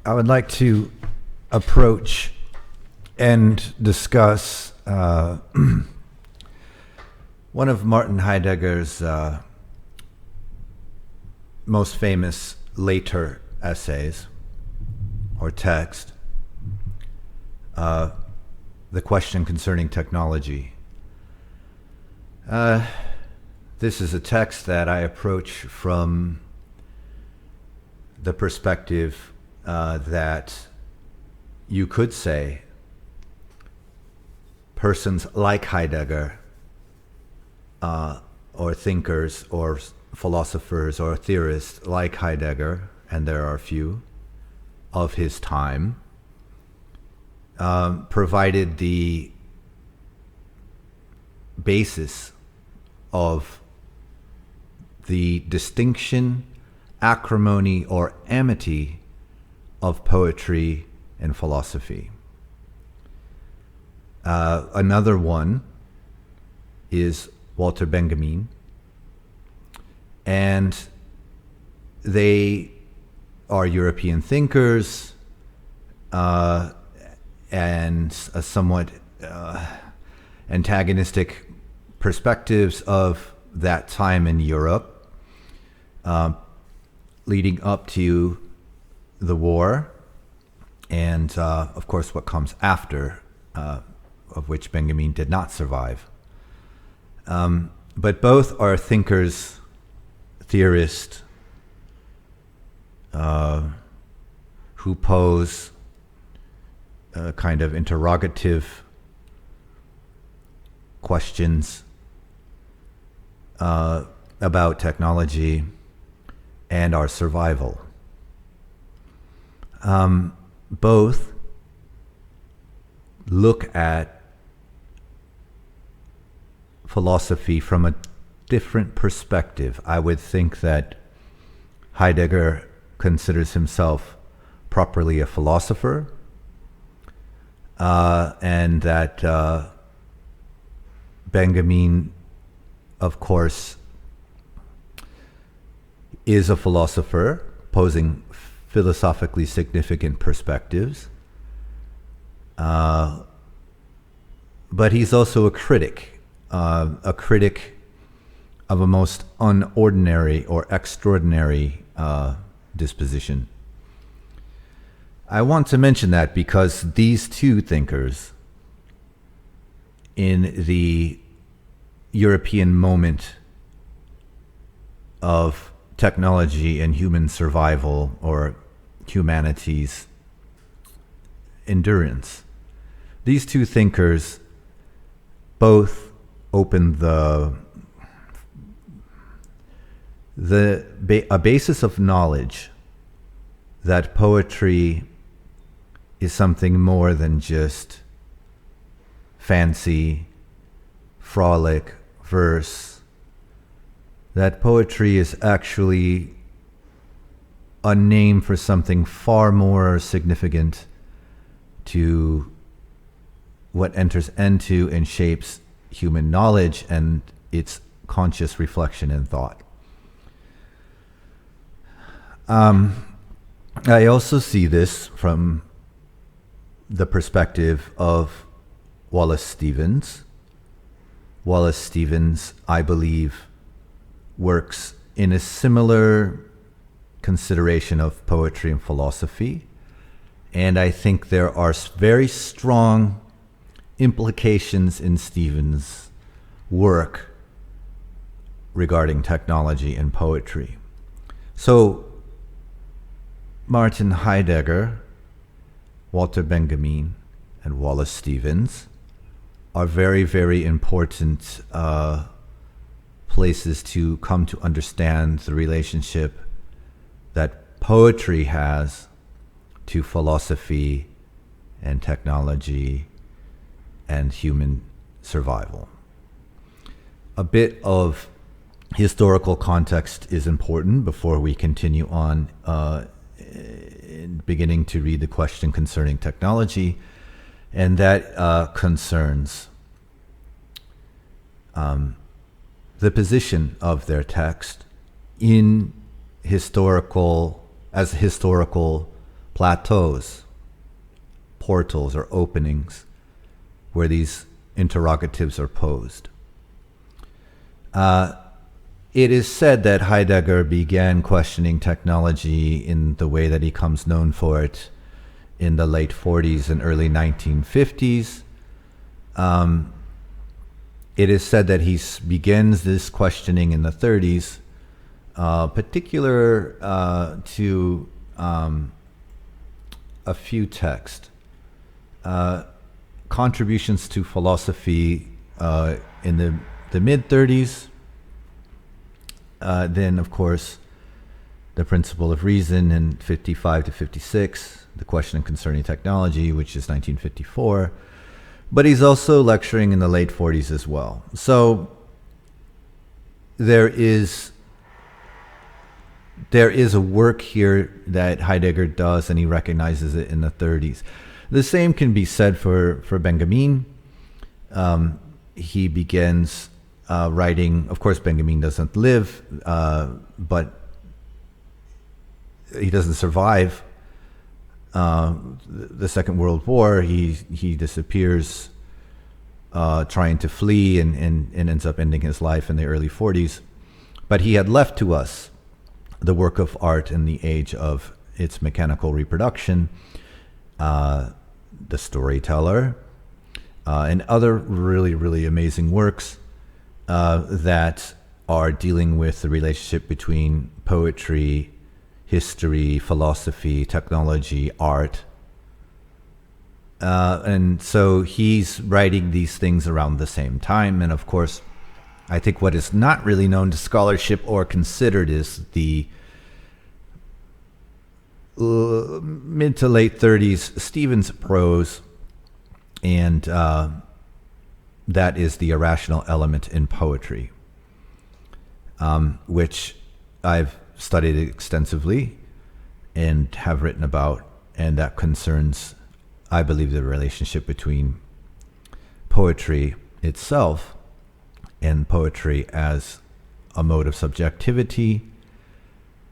I would like to approach and discuss one of Martin Heidegger's most famous later essays or text, The Question Concerning Technology. This is a text that I approach from the perspective that you could say persons like Heidegger, or thinkers or philosophers or theorists like Heidegger, and there are a few, of his time, provided the basis of the distinction, acrimony, or amity of poetry and philosophy. Another one is Walter Benjamin, and they are European thinkers and a somewhat antagonistic perspectives of that time in Europe, leading up to the war, and of course what comes after, of which Benjamin did not survive. But both are thinkers, theorists, who pose kind of interrogative questions about technology and our survival. Both look at philosophy from a different perspective. I would think that Heidegger considers himself properly a philosopher, and that Benjamin, of course, is a philosopher posing philosophically significant perspectives, but he's also a critic of a most unordinary or extraordinary disposition. I want to mention that because these two thinkers in the European moment of technology and human survival, or humanity's endurance, these two thinkers both opened a basis of knowledge that poetry is something more than just fancy, frolic, verse, that poetry is actually a name for something far more significant to what enters into and shapes human knowledge and its conscious reflection and thought. I also see this from the perspective of Wallace Stevens. Wallace Stevens, I believe, works in a similar consideration of poetry and philosophy, and I think there are very strong implications in Stevens' work regarding technology and poetry. So Martin Heidegger, Walter Benjamin, and Wallace Stevens are very, very important places to come to understand the relationship that poetry has to philosophy and technology and human survival. A bit of historical context is important before we continue on beginning to read The Question Concerning Technology, and that concerns the position of their text in historical plateaus, portals, or openings where these interrogatives are posed. It is said that Heidegger began questioning technology in the way that he comes known for it in the late 40s and early 1950s. It is said that he begins this questioning in the 30s, particular to a few texts. Contributions to philosophy in the mid-30s. Then, of course, the principle of reason in 55 to 56, the question concerning technology, which is 1954. But he's also lecturing in the late 40s as well. So there is a work here that Heidegger does, and he recognizes it in the 30s. The same can be said for Benjamin. He begins writing. Of course, Benjamin doesn't live, but he doesn't survive the Second World War. He disappears, trying to flee, and ends up ending his life in the early 40s. But he had left to us the work of art in the age of its mechanical reproduction, The Storyteller, and other really, really amazing works that are dealing with the relationship between poetry, history, philosophy, technology, art. And so he's writing these things around the same time. And of course, I think what is not really known to scholarship or considered is the mid to late 30s Stevens prose, and that is the irrational element in poetry, which I've studied extensively and have written about, and that concerns, I believe, the relationship between poetry itself and poetry as a mode of subjectivity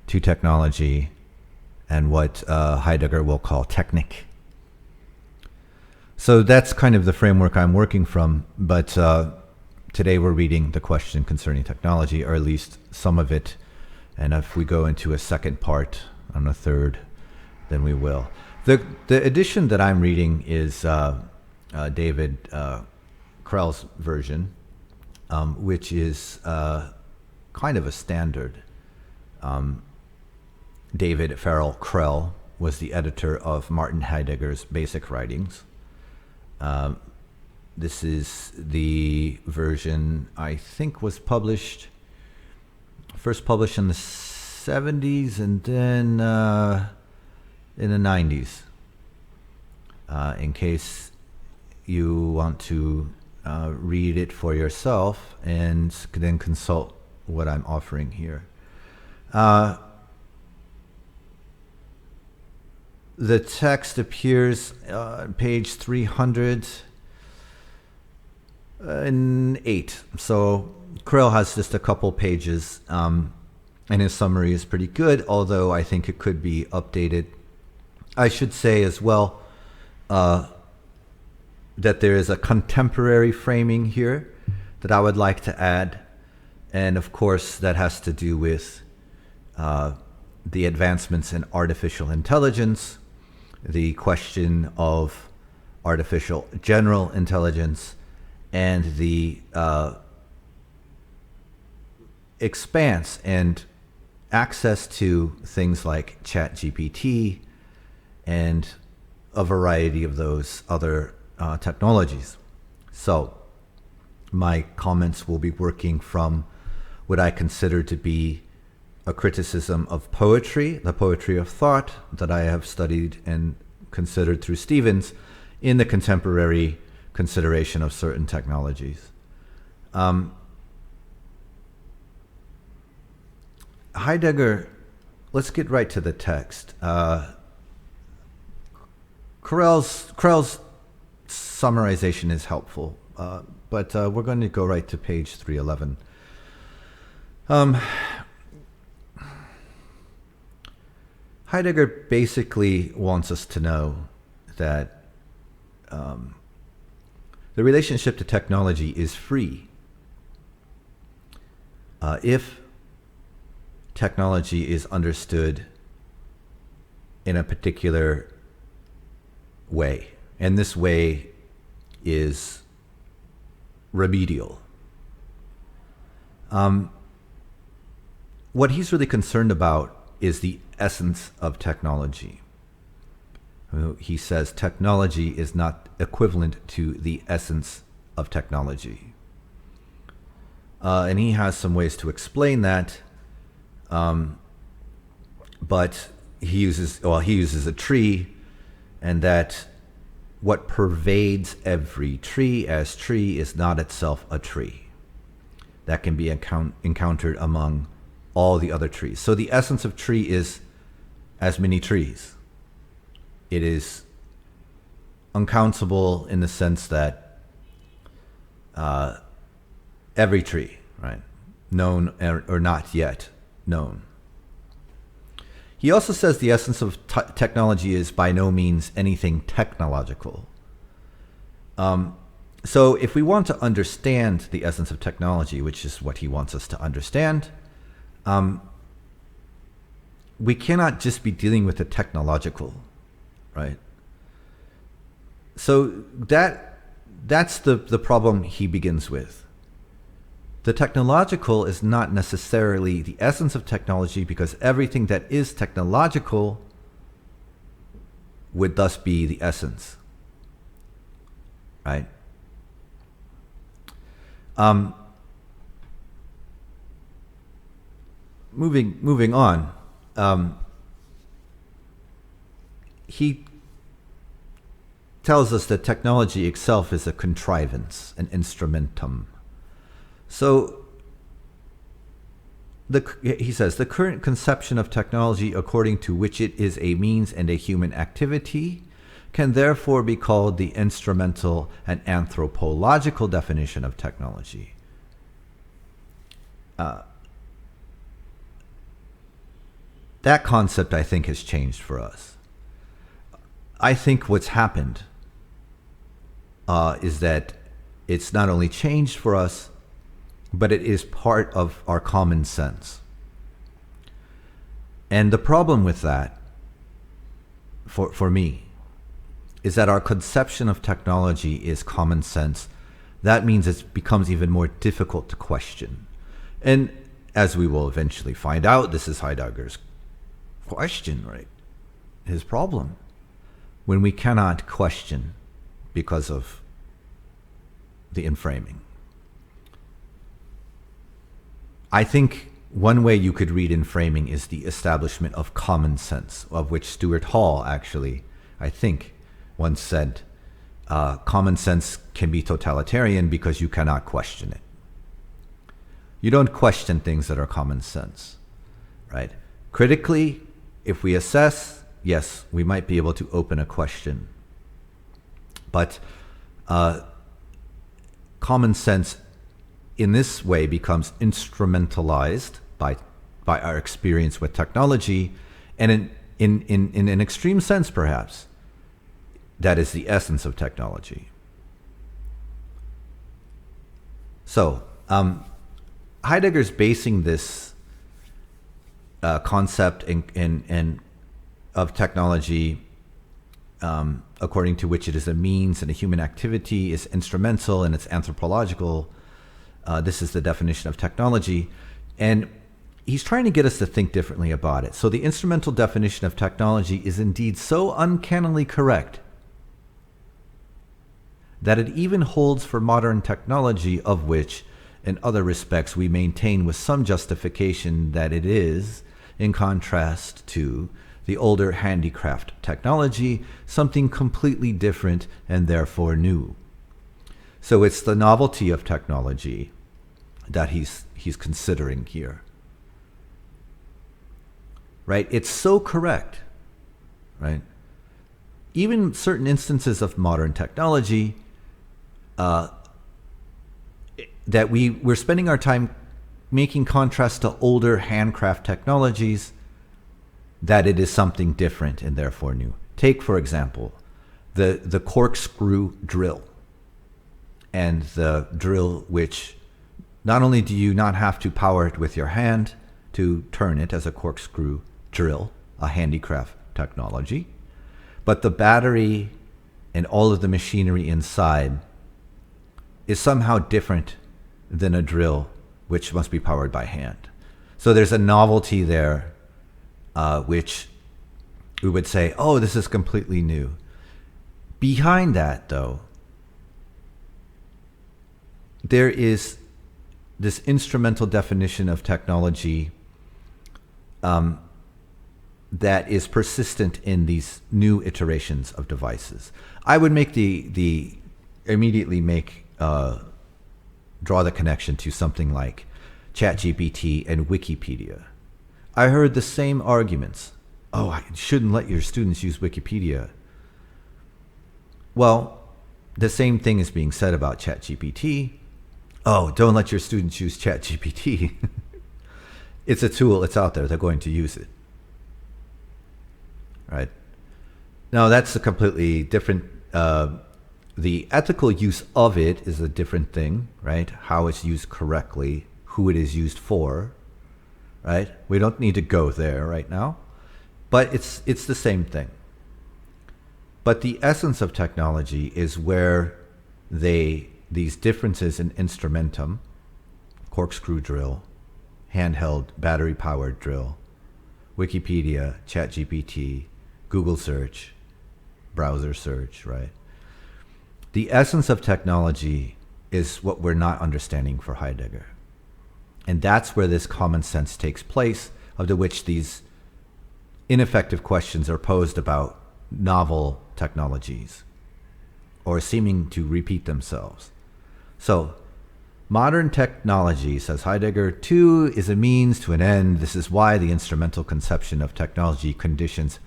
to technology and what Heidegger will call technik. So that's kind of the framework I'm working from, but today we're reading the question concerning technology, or at least some of it, and if we go into a second part on a third, then we will. The edition that I'm reading is David Krell's version, which is kind of a standard. David Farrell Krell was the editor of Martin Heidegger's basic writings. This is the version I think was first published in the 70s and then in the 90s. In case you want to read it for yourself and then consult what I'm offering here. The text appears on page 308. So Krell has just a couple pages, and his summary is pretty good, although I think it could be updated. I should say as well that there is a contemporary framing here that I would like to add. And of course, that has to do with the advancements in artificial intelligence, the question of artificial general intelligence, and the expanse and access to things like ChatGPT and a variety of those other technologies. So my comments will be working from what I consider to be a criticism of poetry, the poetry of thought that I have studied and considered through Stevens in the contemporary consideration of certain technologies. Heidegger, let's get right to the text. Krell's summarization is helpful, but we're going to go right to page 311. Heidegger basically wants us to know that the relationship to technology is free. If technology is understood in a particular way, and this way is remedial. What he's really concerned about is the essence of technology. He says technology is not equivalent to the essence of technology. And he has some ways to explain that, but he uses a tree, and that what pervades every tree as tree is not itself a tree. That can be encountered among all the other trees. So the essence of tree is as many trees. It is uncountable in the sense that every tree, right, known or not yet known. He also says the essence of technology is by no means anything technological. So if we want to understand the essence of technology, which is what he wants us to understand, we cannot just be dealing with the technological, right? So that's the problem he begins with. The technological is not necessarily the essence of technology, because everything that is technological would thus be the essence, right? Moving on, he tells us that technology itself is a contrivance, an instrumentum. So he says, the current conception of technology, according to which it is a means and a human activity, can therefore be called the instrumental and anthropological definition of technology. That concept, I think, has changed for us. I think what's happened is that it's not only changed for us, but it is part of our common sense. And the problem with that, for me, is that our conception of technology is common sense. That means it becomes even more difficult to question. And as we will eventually find out, this is Heidegger's question, right? His problem. When we cannot question because of the enframing. I think one way you could read enframing is the establishment of common sense, of which Stuart Hall actually, I think, once said, common sense can be totalitarian because you cannot question it. You don't question things that are common sense, right? Critically, if we assess, yes, we might be able to open a question. But common sense in this way becomes instrumentalized by our experience with technology, and in an extreme sense, perhaps, that is the essence of technology. So, Heidegger's basing this concept of technology, according to which it is a means and a human activity, is instrumental and it's anthropological. This is the definition of technology. And he's trying to get us to think differently about it. So the instrumental definition of technology is indeed so uncannily correct that it even holds for modern technology, of which, in other respects, we maintain with some justification that it is, in contrast to the older handicraft technology, something completely different and therefore new. So it's the novelty of technology that he's considering here. Right? It's so correct. Right? Even certain instances of modern technology that we're spending our time making contrast to older handcraft technologies, that it is something different and therefore new. Take, for example, the corkscrew drill, and the drill which not only do you not have to power it with your hand to turn it as a corkscrew drill, a handicraft technology, but the battery and all of the machinery inside is somehow different than a drill which must be powered by hand. So there's a novelty there, which we would say, oh, this is completely new. Behind that, though, there is this instrumental definition of technology that is persistent in these new iterations of devices. I would make draw the connection to something like ChatGPT and Wikipedia. I heard the same arguments. Oh, I shouldn't let your students use Wikipedia. Well, the same thing is being said about ChatGPT. Oh, don't let your students use ChatGPT. It's a tool, it's out there, they're going to use it. Right? Now, that's a completely different, the ethical use of it is a different thing, right? How it's used correctly, who it is used for, right? We don't need to go there right now, but it's the same thing. But the essence of technology is where these differences in instrumentum, corkscrew drill, handheld battery-powered drill, Wikipedia, ChatGPT, Google search, browser search, right? The essence of technology is what we're not understanding for Heidegger. And that's where this common sense takes place, of which these ineffective questions are posed about novel technologies or seeming to repeat themselves. So, modern technology, says Heidegger, too, is a means to an end. This is why the instrumental conception of technology conditions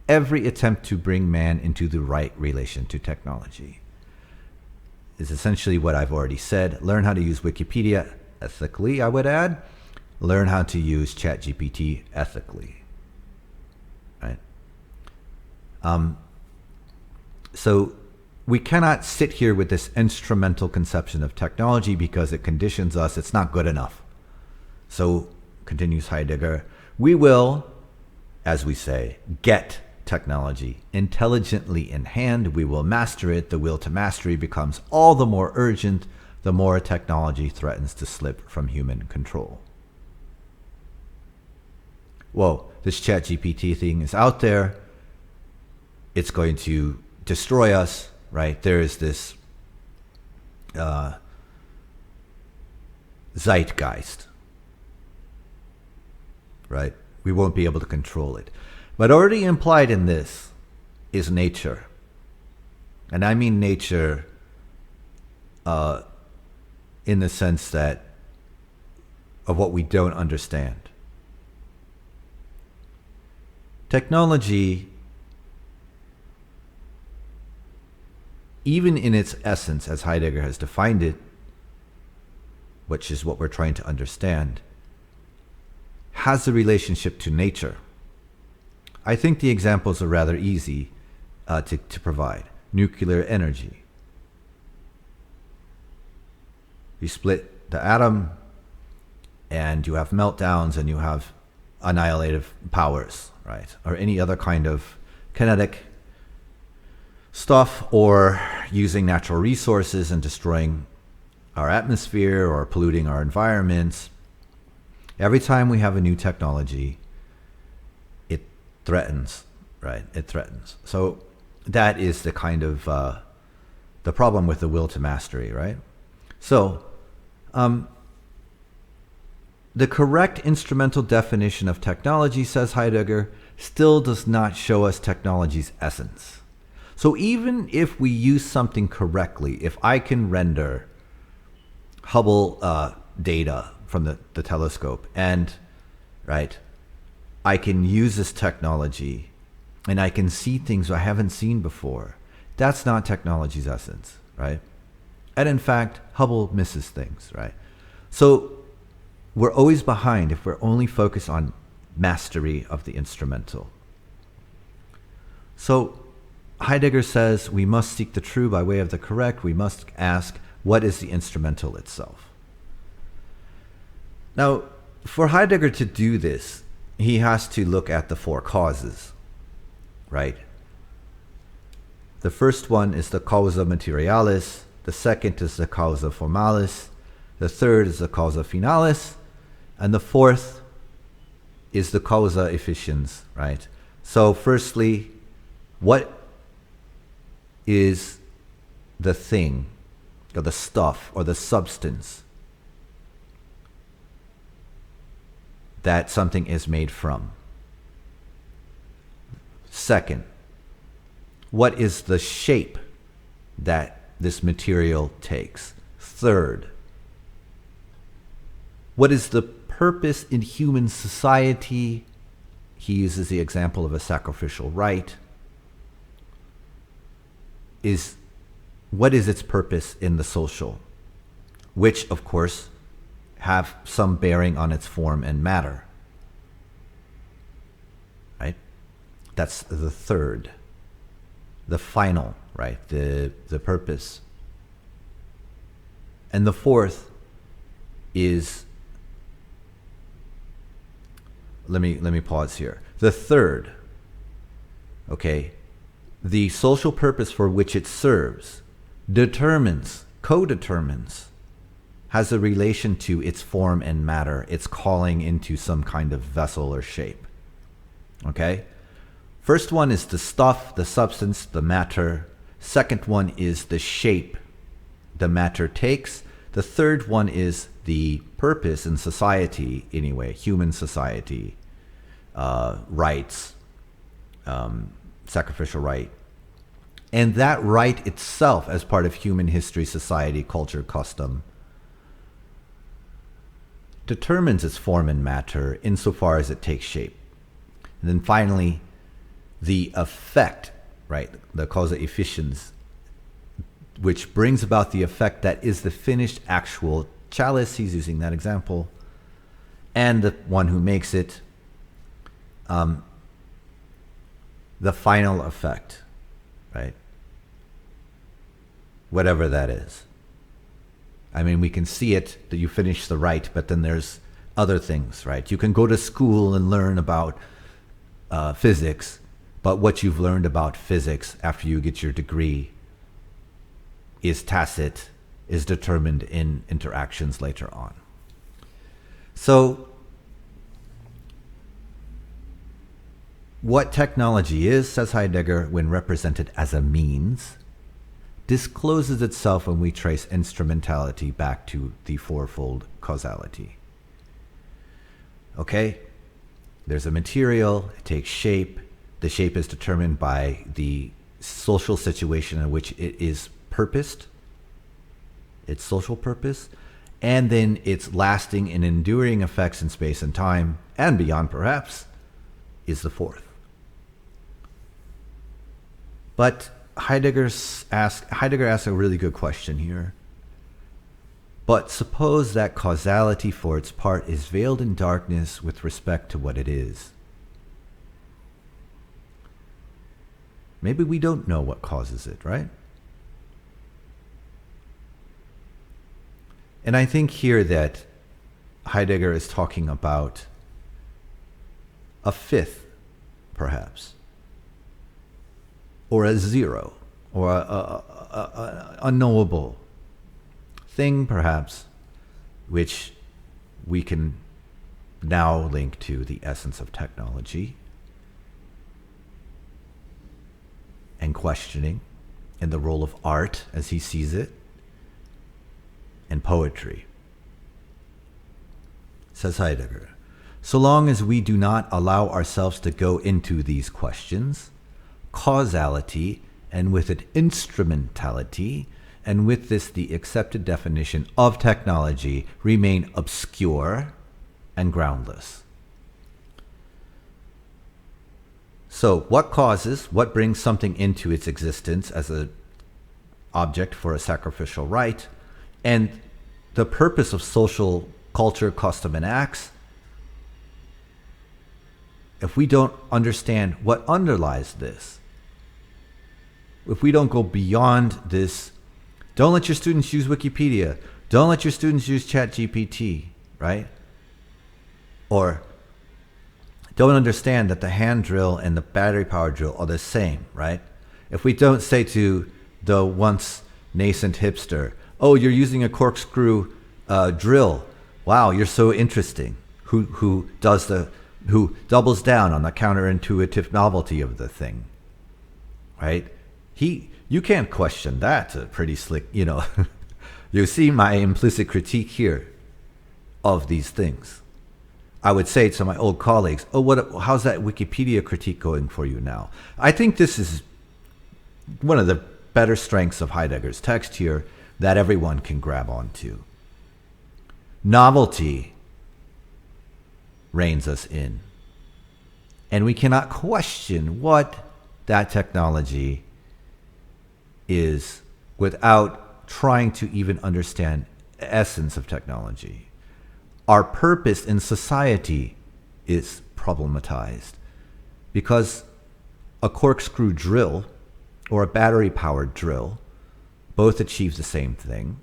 every attempt to bring man into the right relation to technology. Is essentially what I've already said. Learn how to use Wikipedia ethically, I would add. Learn how to use ChatGPT ethically. Right? So we cannot sit here with this instrumental conception of technology because it conditions us. It's not good enough. So, continues Heidegger, we will, as we say, get technology intelligently in hand. We will master it. The will to mastery becomes all the more urgent the more technology threatens to slip from human control. Whoa, this ChatGPT thing is out there. It's going to destroy us, right? There is this zeitgeist, right? We won't be able to control it. But already implied in this is nature. And I mean nature in the sense that of what we don't understand. Technology, even in its essence, as Heidegger has defined it, which is what we're trying to understand, has a relationship to nature. I think the examples are rather easy to provide. Nuclear energy. You split the atom and you have meltdowns and you have annihilative powers, right? Or any other kind of kinetic stuff, or using natural resources and destroying our atmosphere or polluting our environments. Every time we have a new technology, it threatens, right? It threatens. So that is the kind of the problem with the will to mastery, right? So the correct instrumental definition of technology, says Heidegger, still does not show us technology's essence. So even if we use something correctly, if I can render Hubble data from the telescope, and right, I can use this technology and I can see things I haven't seen before, that's not technology's essence, right? And in fact, Hubble misses things, right? So we're always behind if we're only focused on mastery of the instrumental. So Heidegger says we must seek the true by way of the correct. We must ask, what is the instrumental itself? Now, for Heidegger to do this, he has to look at the four causes, right? The first one is the causa materialis. The second is the causa formalis. The third is the causa finalis. And the fourth is the causa efficiens, right? So firstly, what is the thing, or the stuff, or the substance that something is made from? Second, what is the shape that this material takes? Third, what is the purpose in human society? He uses the example of a sacrificial rite. What is its purpose in the social? Which, of course, have some bearing on its form and matter. Right? That's the third. The final, right? The purpose. And the fourth is, let me pause here. The third, okay, the social purpose for which it serves co-determines, has a relation to its form and matter, its calling into some kind of vessel or shape. Okay? First one is the stuff, the substance, the matter. Second one is the shape the matter takes. The third one is the purpose in society, anyway, human society, rights, sacrificial right. And that right itself, as part of human history, society, culture, custom, determines its form and matter insofar as it takes shape. And then finally, the effect, right, the causa efficiens, which brings about the effect that is the finished actual chalice, he's using that example, and the one who makes it, the final effect, right? Whatever that is. I mean, we can see it, that you finish the rite, but then there's other things, right? You can go to school and learn about physics, but what you've learned about physics after you get your degree is tacit, is determined in interactions later on. So, what technology is, says Heidegger, when represented as a means, discloses itself when we trace instrumentality back to the fourfold causality. Okay? There's a material, it takes shape. The shape is determined by the social situation in which it is purposed, its social purpose, and then its lasting and enduring effects in space and time, and beyond perhaps, is the fourth. But Heidegger asks a really good question here. But suppose that causality for its part is veiled in darkness with respect to what it is. Maybe we don't know what causes it, right? And I think here that Heidegger is talking about a fifth, perhaps, or a zero, or a unknowable thing, perhaps, which we can now link to the essence of technology and questioning, and the role of art as he sees it, and poetry. Says Heidegger, so long as we do not allow ourselves to go into these questions, causality, and with it instrumentality, and with this the accepted definition of technology, remain obscure and groundless. So what brings something into its existence as an object for a sacrificial rite, and the purpose of social culture, custom, and acts if we don't understand what underlies this, if we don't go beyond this, don't let your students use Wikipedia. Don't let your students use ChatGPT, right? Or don't understand that the hand drill and the battery power drill are the same, right? If we don't say to the once nascent hipster, oh, you're using a corkscrew drill. Wow, you're so interesting. Who doubles down on the counterintuitive novelty of the thing, right? You can't question that. Pretty slick, You see my implicit critique here of these things. I would say to my old colleagues, oh, how's that Wikipedia critique going for you now? I think this is one of the better strengths of Heidegger's text here that everyone can grab onto. Novelty reins us in. And we cannot question what that technology is without trying to even understand the essence of technology. Our purpose in society is problematized because a corkscrew drill or a battery-powered drill both achieve the same thing,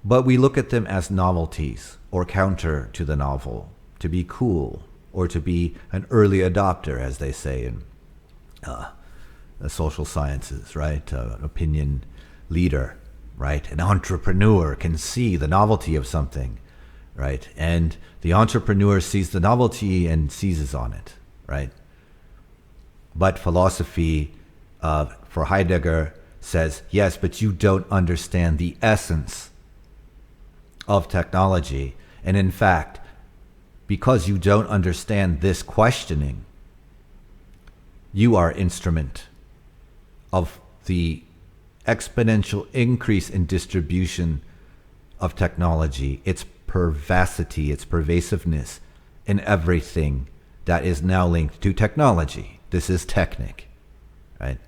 but we look at them as novelties or counter to the novel, to be cool or to be an early adopter, as they say in the social sciences, right? An opinion leader, right? An entrepreneur can see the novelty of something, right? And the entrepreneur sees the novelty and seizes on it, right? But philosophy, for Heidegger, says, yes, but you don't understand the essence of technology. And in fact, because you don't understand this questioning, you are instrument of the exponential increase in distribution of technology, its pervasity, its pervasiveness in everything that is now linked to technology. This is technik, right?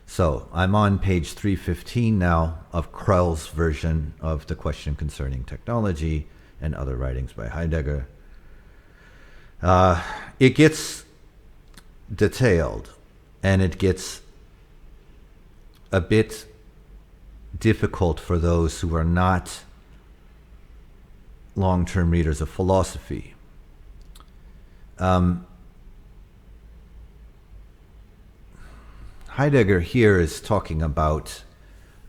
So I'm on page 315 now of Krell's version of the question concerning technology and other writings by Heidegger. It gets detailed and it gets a bit difficult for those who are not long-term readers of philosophy. Heidegger here is talking about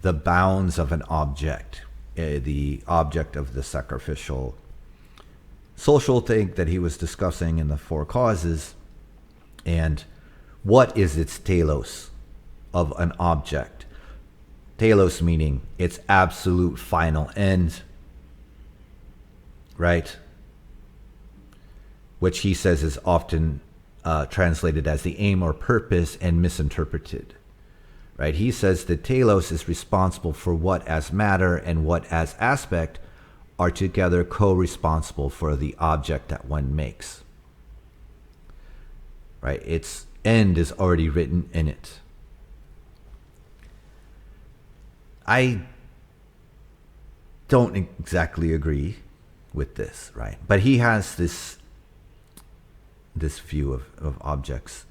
the bounds of an object, the object of the sacrificial social thing that he was discussing in the Four Causes, and what is its telos of an object. Telos meaning its absolute final end, right? Which he says is often translated as the aim or purpose and misinterpreted, right? He says that telos is responsible for what as matter and what as aspect are together co-responsible for the object that one makes, right? Its end is already written in it. I don't exactly agree with this, right? But he has this view of objects.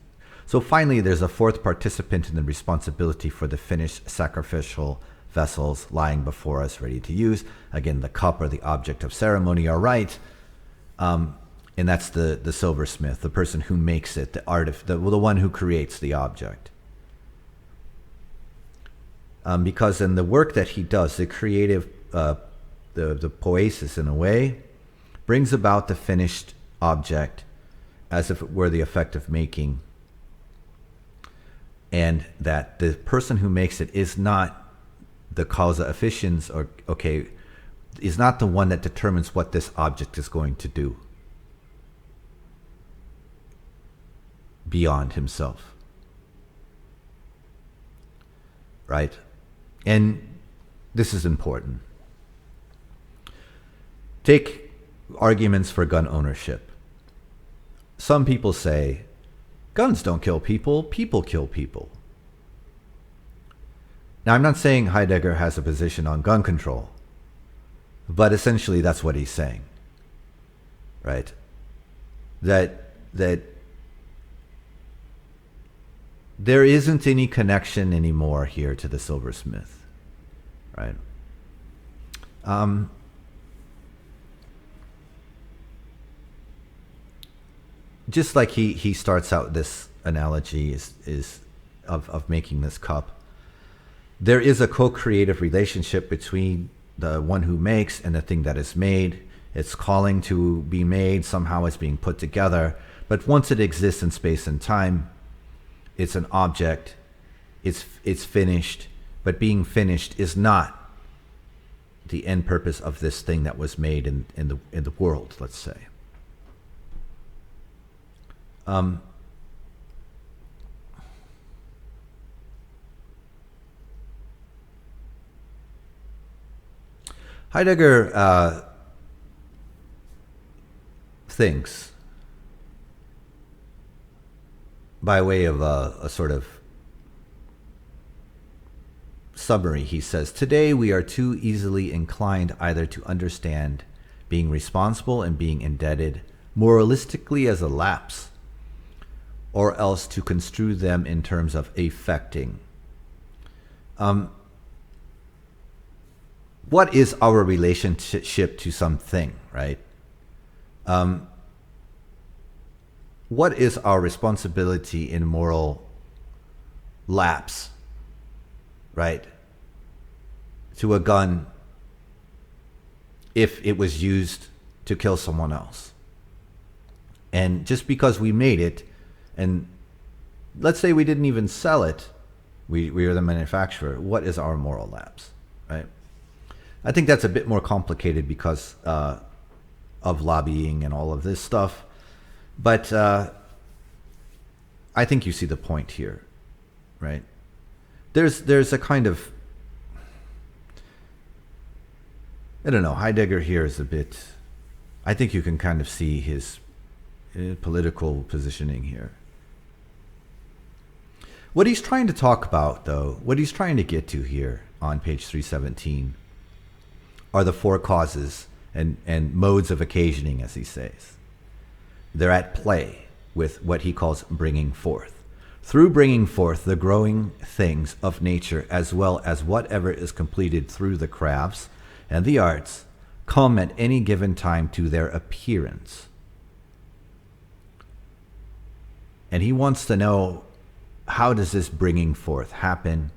So finally, there's a fourth participant in the responsibility for the finished sacrificial vessels lying before us ready to use. Again, the cup or the object of ceremony are right. And that's the silversmith, the person who makes it, the one who creates the object. Because in the work that he does, the creative, the poiesis in a way, brings about the finished object as if it were the effect of making, and that the person who makes it is not the causa efficiens, is not the one that determines what this object is going to do beyond himself, right? And this is important. Take arguments for gun ownership. Some people say, guns don't kill people, people kill people. Now, I'm not saying Heidegger has a position on gun control, But essentially, that's what he's saying, right? That there isn't any connection anymore here to the silversmith, right? Just like he starts out this analogy is of making this cup. There is a co-creative relationship between the one who makes and the thing that is made. It's calling to be made, somehow it's being put together. But once it exists in space and time, it's an object, it's finished. But being finished is not the end purpose of this thing that was made in the world, let's say. Heidegger thinks, by way of a sort of summary, he says, today we are too easily inclined either to understand being responsible and being indebted moralistically as a lapse, or else to construe them in terms of affecting. What is our relationship to something, right? What is our responsibility in moral lapse, right? To a gun if it was used to kill someone else. And just because we made it, and let's say we didn't even sell it, we are the manufacturer, what is our moral lapse, right? I think that's a bit more complicated because of lobbying and all of this stuff. But I think you see the point here, right? There's a kind of, I don't know, Heidegger here is a bit, I think you can kind of see his political positioning here. What he's trying to talk about, though, what he's trying to get to here on page 317 are the four causes and modes of occasioning, as he says. They're at play with what he calls bringing forth. Through bringing forth the growing things of nature, as well as whatever is completed through the crafts and the arts, come at any given time to their appearance. And he wants to know, how does this bringing forth happen,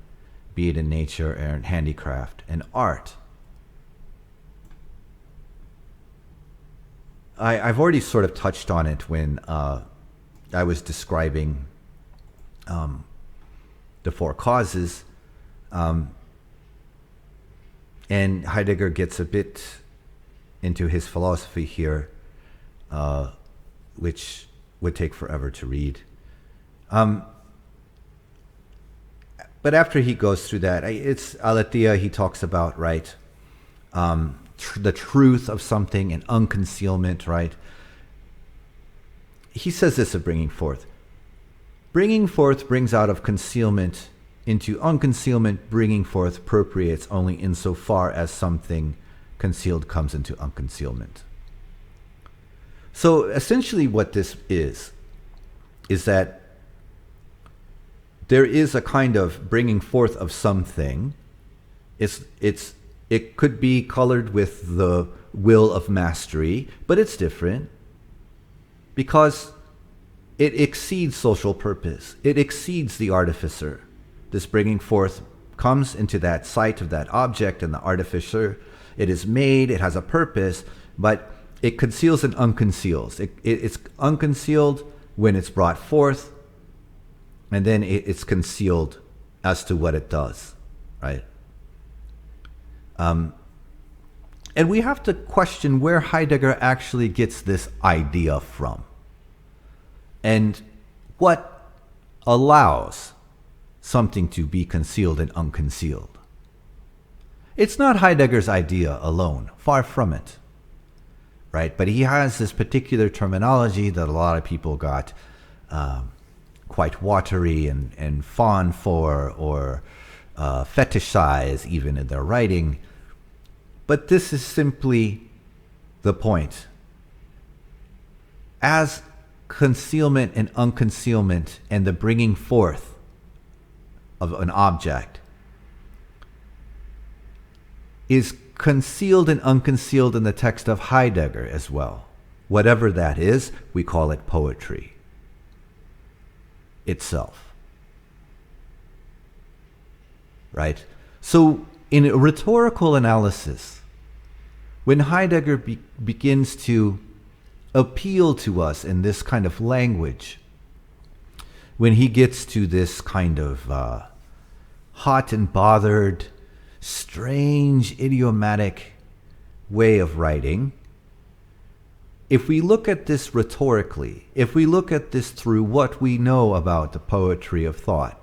be it in nature and handicraft and art? I've already sort of touched on it when I was describing the four causes. And Heidegger gets a bit into his philosophy here, which would take forever to read. But after he goes through that, it's aletheia he talks about, right? The truth of something and unconcealment, right? He says this of bringing forth. Bringing forth brings out of concealment into unconcealment. Bringing forth appropriates only insofar as something concealed comes into unconcealment. So essentially what this is that there is a kind of bringing forth of something. It could be colored with the will of mastery, but it's different because it exceeds social purpose. It exceeds the artificer. This bringing forth comes into that sight of that object and the artificer. It is made, it has a purpose, but it conceals and unconceals. It's unconcealed when it's brought forth, and then it's concealed as to what it does, right? And we have to question where Heidegger actually gets this idea from, and what allows something to be concealed and unconcealed. It's not Heidegger's idea alone, far from it, right? But he has this particular terminology that a lot of people got quite watery and fond for, or fetishize even in their writing. But this is simply the point. As concealment and unconcealment and the bringing forth of an object is concealed and unconcealed in the text of Heidegger as well. Whatever that is, we call it poetry itself. Right? So in a rhetorical analysis, when Heidegger begins to appeal to us in this kind of language, when he gets to this kind of hot and bothered, strange, idiomatic way of writing, if we look at this rhetorically, if we look at this through what we know about the poetry of thought,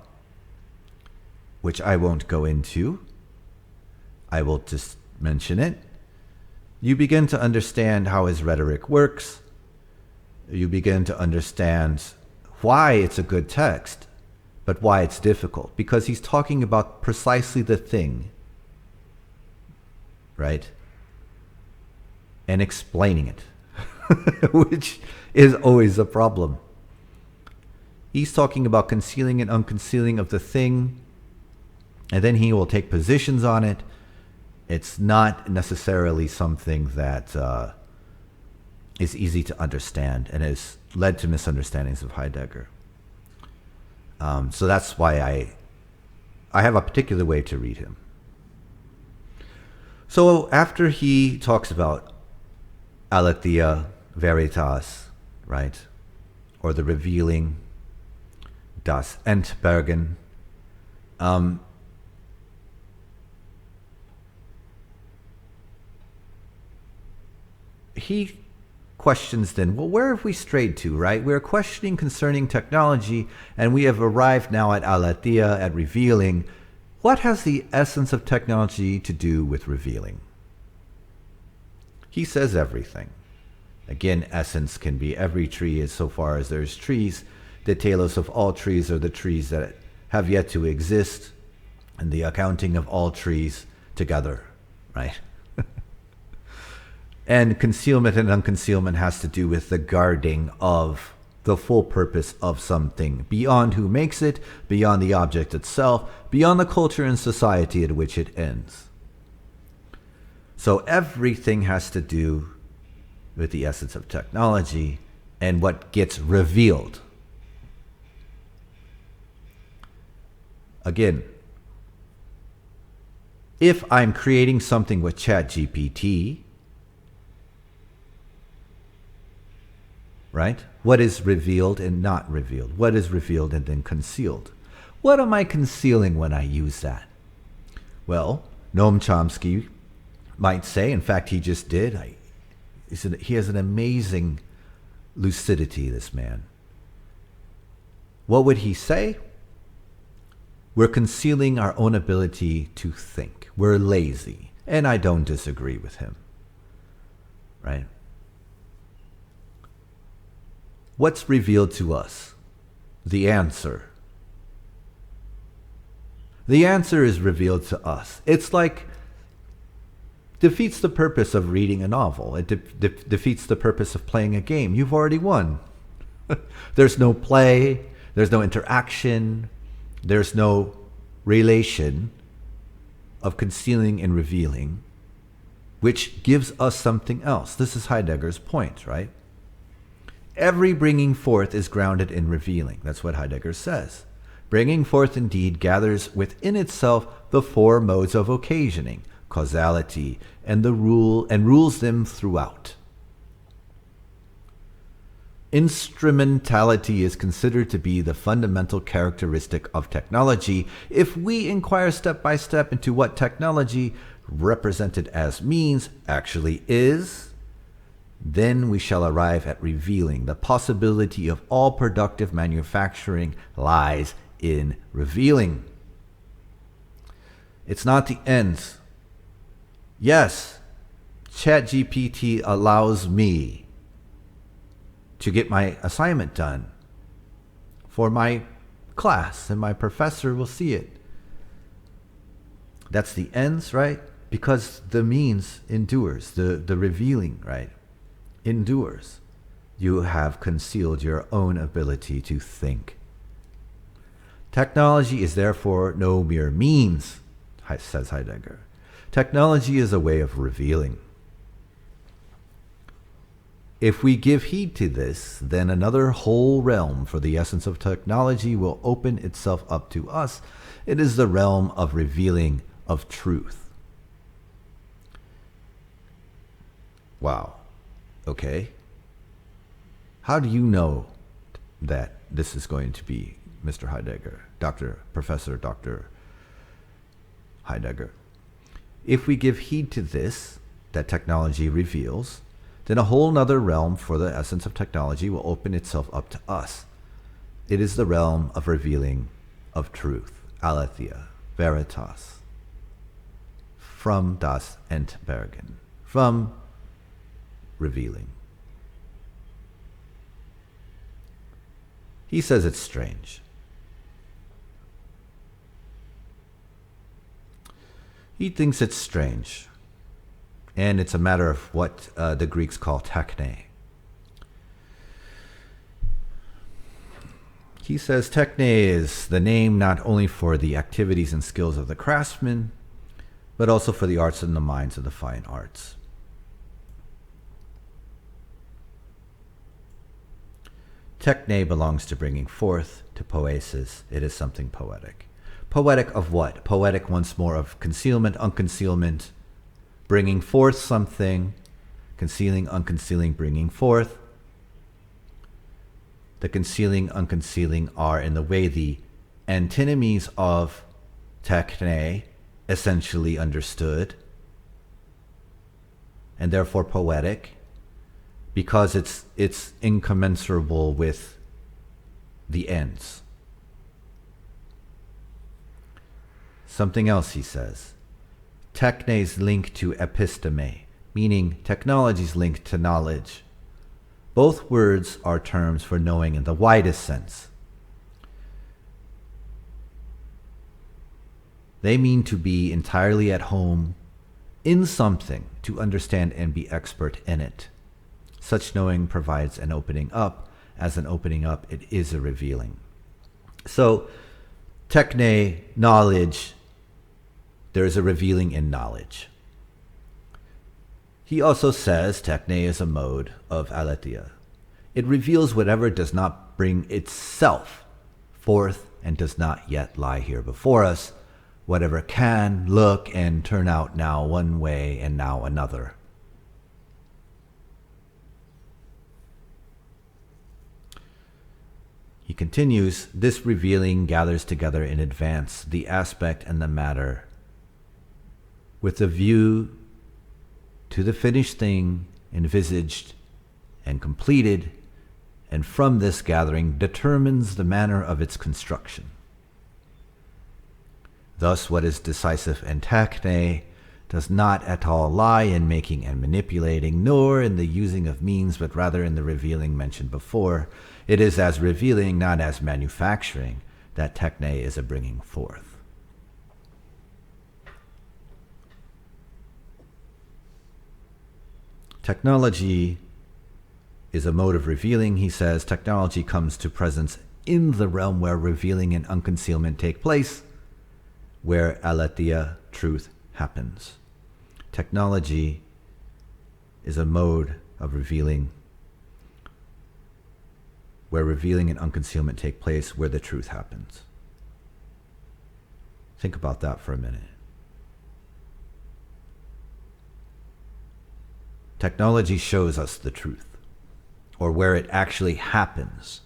which I won't go into, I will just mention it, you begin to understand how his rhetoric works. You begin to understand why it's a good text, but why it's difficult. Because he's talking about precisely the thing, right? And explaining it, which is always a problem. He's talking about concealing and unconcealing of the thing, and then he will take positions on it. It's not necessarily something that is easy to understand and has led to misunderstandings of Heidegger. So that's why I have a particular way to read him. So after he talks about aletheia veritas, right, or the revealing, das Entbergen, he questions then, well, where have we strayed to, right? We're questioning concerning technology, and we have arrived now at aletheia, at revealing. What has the essence of technology to do with revealing? He says everything. Again, essence can be every tree as so far as there's trees. The telos of all trees are the trees that have yet to exist, and the accounting of all trees together, right? And concealment and unconcealment has to do with the guarding of the full purpose of something, beyond who makes it, beyond the object itself, beyond the culture and society at which it ends. So everything has to do with the essence of technology and what gets revealed. Again, if I'm creating something with ChatGPT, right? What is revealed and not revealed? What is revealed and then concealed? What am I concealing when I use that? Well, Noam Chomsky might say, in fact, he just did. He has an amazing lucidity, this man. What would he say? We're concealing our own ability to think. We're lazy. And I don't disagree with him, right? What's revealed to us? The answer. The answer is revealed to us. It's like defeats the purpose of reading a novel. It defeats the purpose of playing a game. You've already won. There's no play. There's no interaction. There's no relation of concealing and revealing, which gives us something else. This is Heidegger's point, right? Every bringing forth is grounded in revealing. That's what Heidegger says. Bringing forth indeed gathers within itself the four modes of occasioning, causality, and rules them throughout. Instrumentality is considered to be the fundamental characteristic of technology. If we inquire step by step into what technology, represented as means, actually is, then we shall arrive at revealing. The possibility of all productive manufacturing lies in revealing. It's not the end. Yes, ChatGPT allows me to get my assignment done for my class, and my professor will see it. That's the ends, right? Because the means endures, the revealing, right, endures. You have concealed your own ability to think. Technology is therefore no mere means, says Heidegger. Technology is a way of revealing. If we give heed to this, then another whole realm for the essence of technology will open itself up to us. It is the realm of revealing of truth. Wow. Okay. How do you know that this is going to be Mr. Heidegger, Professor Dr. Heidegger? If we give heed to this, that technology reveals, then a whole nother realm for the essence of technology will open itself up to us. It is the realm of revealing of truth, aletheia, veritas, from das Entbergen, from revealing. He says it's strange. He thinks it's strange. And it's a matter of what the Greeks call techne. He says techne is the name not only for the activities and skills of the craftsman, but also for the arts and the minds of the fine arts. Techne belongs to bringing forth, to poesis. It is something poetic. Poetic of what? Poetic once more of concealment, unconcealment, bringing forth something, concealing, unconcealing, bringing forth. The concealing, unconcealing are in the way the antinomies of techne, essentially understood, and therefore poetic, because it's incommensurable with the ends. Something else he says. Techne's link to episteme, meaning technology's link to knowledge. Both words are terms for knowing in the widest sense. They mean to be entirely at home in something, to understand and be expert in it. Such knowing provides an opening up. As an opening up, it is a revealing. So, techne, knowledge, there is a revealing in knowledge. He also says techne is a mode of aletheia. It reveals whatever does not bring itself forth and does not yet lie here before us, whatever can look and turn out now one way and now another. He continues, this revealing gathers together in advance the aspect and the matter with a view to the finished thing envisaged and completed, and from this gathering determines the manner of its construction. Thus, what is decisive in techne does not at all lie in making and manipulating, nor in the using of means, but rather in the revealing mentioned before. It is as revealing, not as manufacturing, that techne is a bringing forth. Technology is a mode of revealing, he says. Technology comes to presence in the realm where revealing and unconcealment take place, where aletheia, truth, happens. Technology is a mode of revealing where revealing and unconcealment take place, where the truth happens. Think about that for a minute. Technology shows us the truth, or where it actually happens.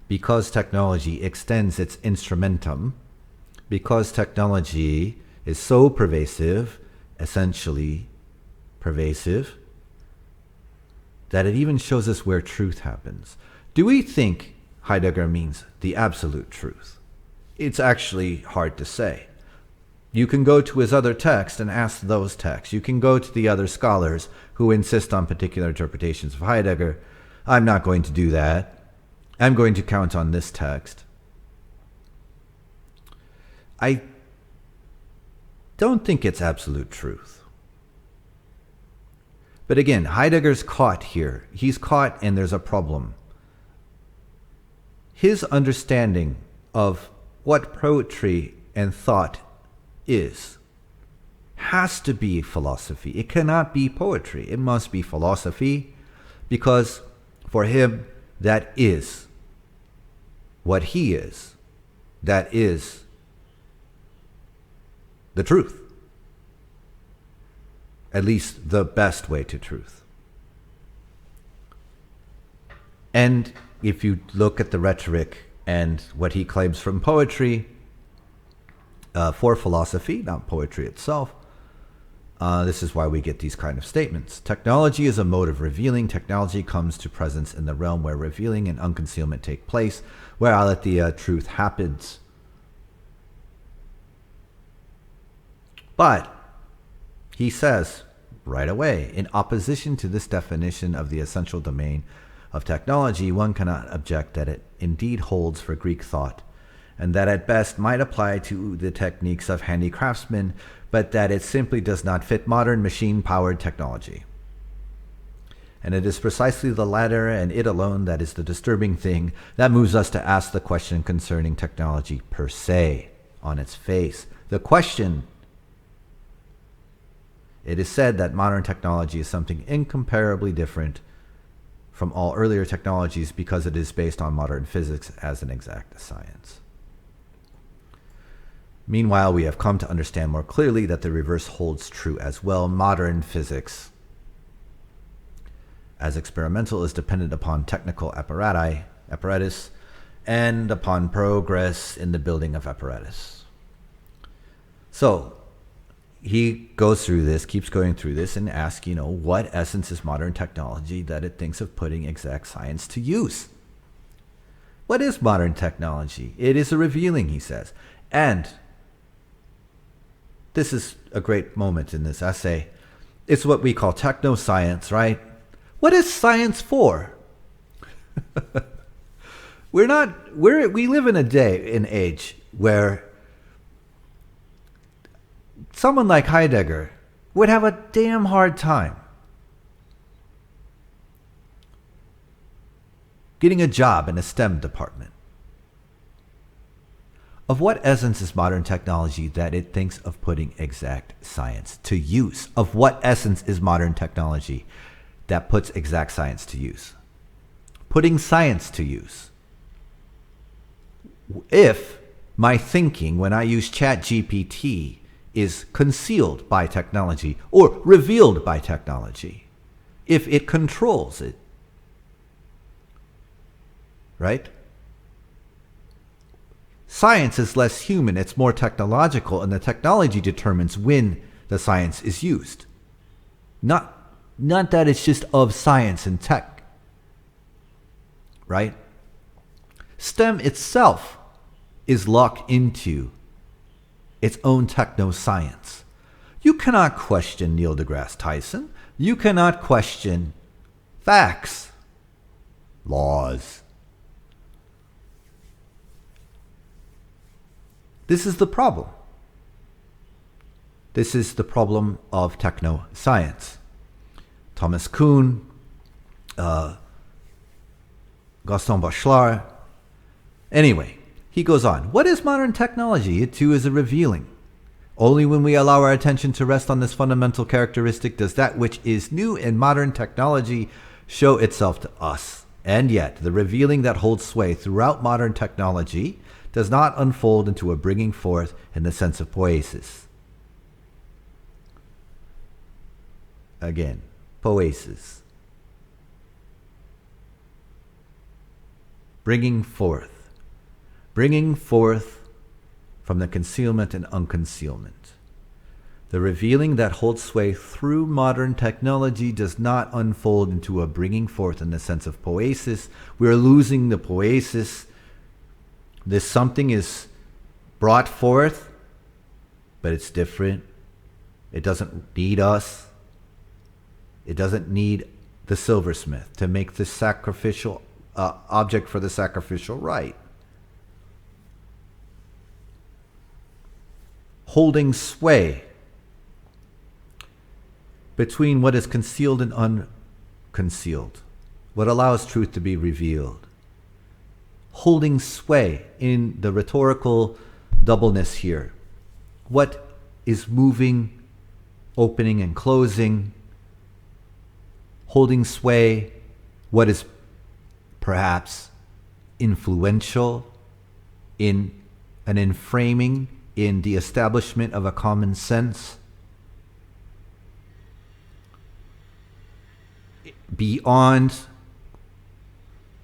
Because technology extends its instrumentum, because technology is so pervasive, essentially pervasive, that it even shows us where truth happens. Do we think Heidegger means the absolute truth? It's actually hard to say. You can go to his other texts and ask those texts. You can go to the other scholars who insist on particular interpretations of Heidegger. I'm not going to do that. I'm going to count on this text. I don't think it's absolute truth. But again, Heidegger's caught here. He's caught and there's a problem. His understanding of what poetry and thought is has to be philosophy. It cannot be poetry. It must be philosophy, because for him, that is what he is. That is the truth. At least the best way to truth. And if you look at the rhetoric and what he claims from poetry for philosophy, not poetry itself, this is why we get these kind of statements. Technology is a mode of revealing. Technology comes to presence in the realm where revealing and unconcealment take place, where aletheia, truth, happens. But he says right away, in opposition to this definition of the essential domain of technology, one cannot object that it indeed holds for Greek thought, and that at best might apply to the techniques of handicraftsmen, but that it simply does not fit modern machine-powered technology. And it is precisely the latter, and it alone, that is the disturbing thing that moves us to ask the question concerning technology per se, on its face. The question: it is said that modern technology is something incomparably different from all earlier technologies because it is based on modern physics as an exact science. Meanwhile, we have come to understand more clearly that the reverse holds true as well. Modern physics, as experimental, is dependent upon technical apparatus, and upon progress in the building of apparatus. So, he goes through this, keeps going through this, and asks, what essence is modern technology that it thinks of putting exact science to use? What is modern technology? It is a revealing, he says. And this is a great moment in this essay. It's what we call techno-science, right? What is science for? We live in an age where someone like Heidegger would have a damn hard time getting a job in a STEM department. Of what essence is modern technology that it thinks of putting exact science to use? Of what essence is modern technology that puts exact science to use? Putting science to use. If my thinking when I use ChatGPT is concealed by technology or revealed by technology, if it controls it, right? Science is less human, it's more technological, and the technology determines when the science is used. Not that it's just of science and tech, right? STEM itself is locked into its own techno-science. You cannot question Neil deGrasse Tyson. You cannot question facts, laws. This is the problem. This is the problem of techno-science. Thomas Kuhn, Gaston Bachelard. Anyway, he goes on. What is modern technology? It too is a revealing. Only when we allow our attention to rest on this fundamental characteristic does that which is new in modern technology show itself to us. And yet, the revealing that holds sway throughout modern technology does not unfold into a bringing forth in the sense of poiesis. Again, poiesis. Bringing forth. Bringing forth from the concealment and unconcealment. The revealing that holds sway through modern technology does not unfold into a bringing forth in the sense of poiesis. We are losing the poiesis. This something is brought forth, but it's different. It doesn't need us. It doesn't need the silversmith to make the sacrificial object for the sacrificial rite. Holding sway between what is concealed and unconcealed, what allows truth to be revealed, holding sway in the rhetorical doubleness here. What is moving, opening and closing, holding sway, what is perhaps influential in an enframing, in the establishment of a common sense, beyond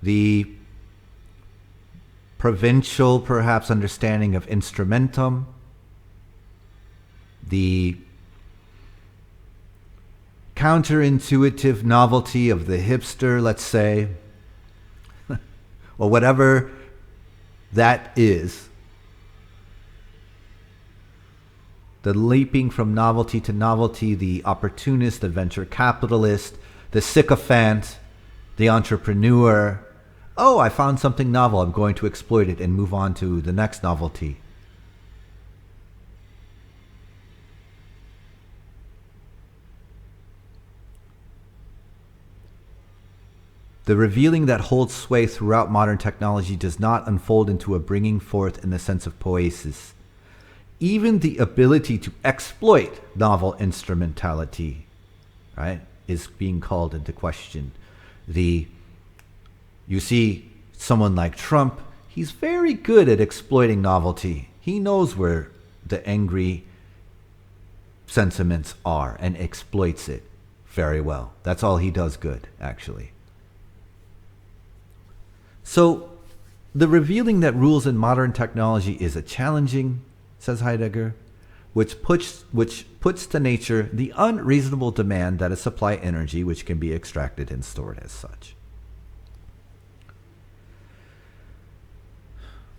the provincial, perhaps, understanding of instrumentum, the counterintuitive novelty of the hipster, let's say, or whatever that is, the leaping from novelty to novelty, the opportunist, the venture capitalist, the sycophant, the entrepreneur. Oh, I found something novel, I'm going to exploit it and move on to the next novelty. The revealing that holds sway throughout modern technology does not unfold into a bringing forth in the sense of poiesis. Even the ability to exploit novel instrumentality, right, is being called into question. You see someone like Trump, he's very good at exploiting novelty. He knows where the angry sentiments are and exploits it very well. That's all he does good, actually. So the revealing that rules in modern technology is a challenging, says Heidegger, which puts to nature the unreasonable demand that is supply energy which can be extracted and stored as such.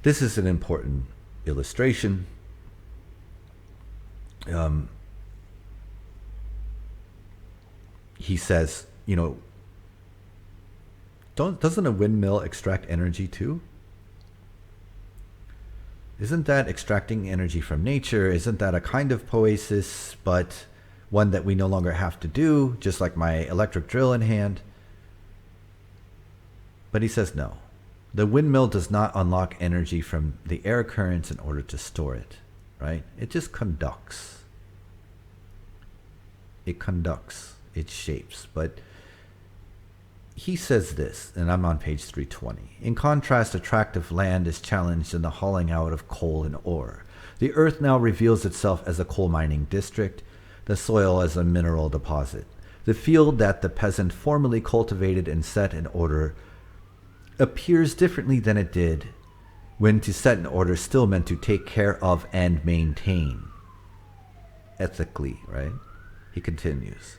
This is an important illustration. He says, doesn't a windmill extract energy too? Isn't that extracting energy from nature? Isn't that a kind of poiesis, but one that we no longer have to do, just like my electric drill in hand? But he says no. The windmill does not unlock energy from the air currents in order to store it, right? It just conducts. It conducts, it shapes. But he says this, and I'm on page 320. In contrast, attractive land is challenged in the hauling out of coal and ore. The earth now reveals itself as a coal mining district, the soil as a mineral deposit. The field that the peasant formerly cultivated and set in order appears differently than it did when to set in order still meant to take care of and maintain. Ethically, right? He continues.